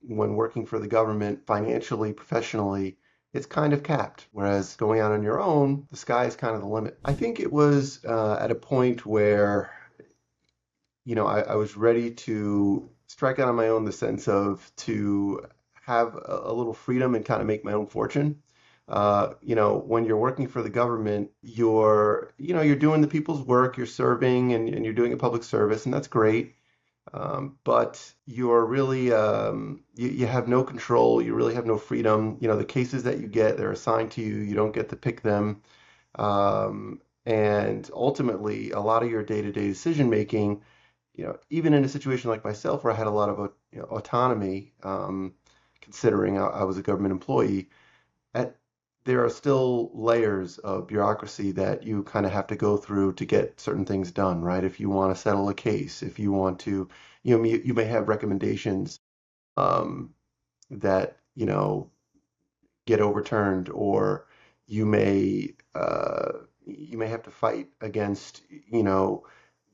when working for the government financially, professionally, it's kind of capped. Whereas going out on your own, the sky is kind of the limit. I think it was at a point where, I was ready to strike out on my own, the sense of to have a little freedom and kind of make my own fortune. When you're working for the government, you're doing the people's work, you're serving and you're doing a public service, and that's great. But you're really, you have no control, you really have no freedom. The cases that you get, they're assigned to you, you don't get to pick them. And ultimately, a lot of your day-to-day decision making, even in a situation like myself where I had a lot of autonomy, considering I was a government employee, at, there are still layers of bureaucracy that you kind of have to go through to get certain things done, right? If you want to settle a case, if you want to, you may have recommendations um, that, get overturned, or you may you may have to fight against,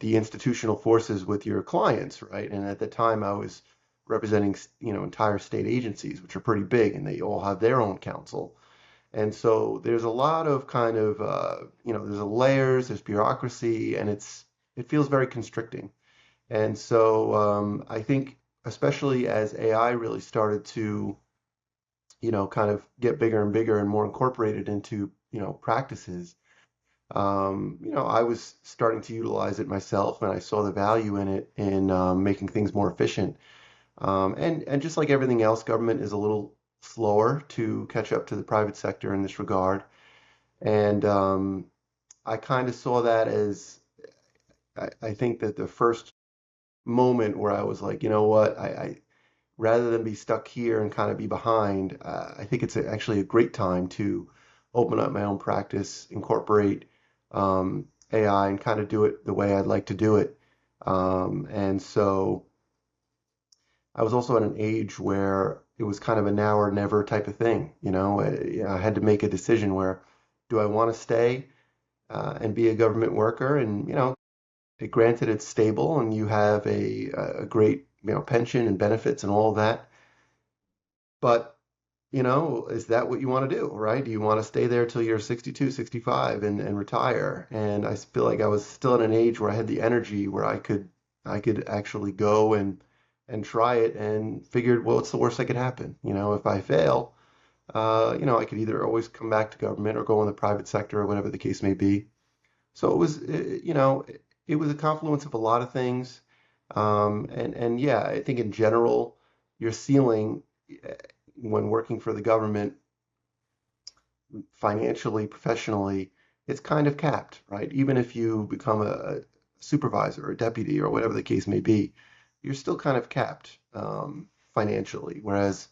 the institutional forces with your clients, right? And at the time, I was representing, entire state agencies, which are pretty big, and they all have their own counsel. And so there's a lot of kind of, there's layers, there's bureaucracy, and it feels very constricting. And so I think, especially as AI really started to, kind of get bigger and bigger and more incorporated into, practices, I was starting to utilize it myself, and I saw the value in it in making things more efficient. And just like everything else, government is a little slower to catch up to the private sector in this regard. And I kind of saw that as I think that the first moment where I was like, you know what, I rather than be stuck here and kind of be behind, I think it's actually a great time to open up my own practice, incorporate AI, and kind of do it the way I'd like to do it. And so I was also at an age where it was kind of a now or never type of thing. I had to make a decision where, do I want to stay and be a government worker? And, granted, it's stable and you have a great, pension and benefits and all of that. But, is that what you want to do, right? Do you want to stay there till you're 62, 65 and retire? And I feel like I was still at an age where I had the energy where I could actually go and try it, and figured, well, what's the worst that could happen? If I fail, I could either always come back to government or go in the private sector or whatever the case may be. So it was a confluence of a lot of things. And yeah, I think in general, your ceiling when working for the government financially, professionally, it's kind of capped, right? Even if you become a supervisor or a deputy or whatever the case may be, you're still kind of capped financially. Whereas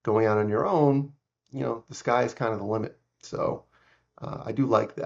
going out on your own, the sky is kind of the limit. So I do like that.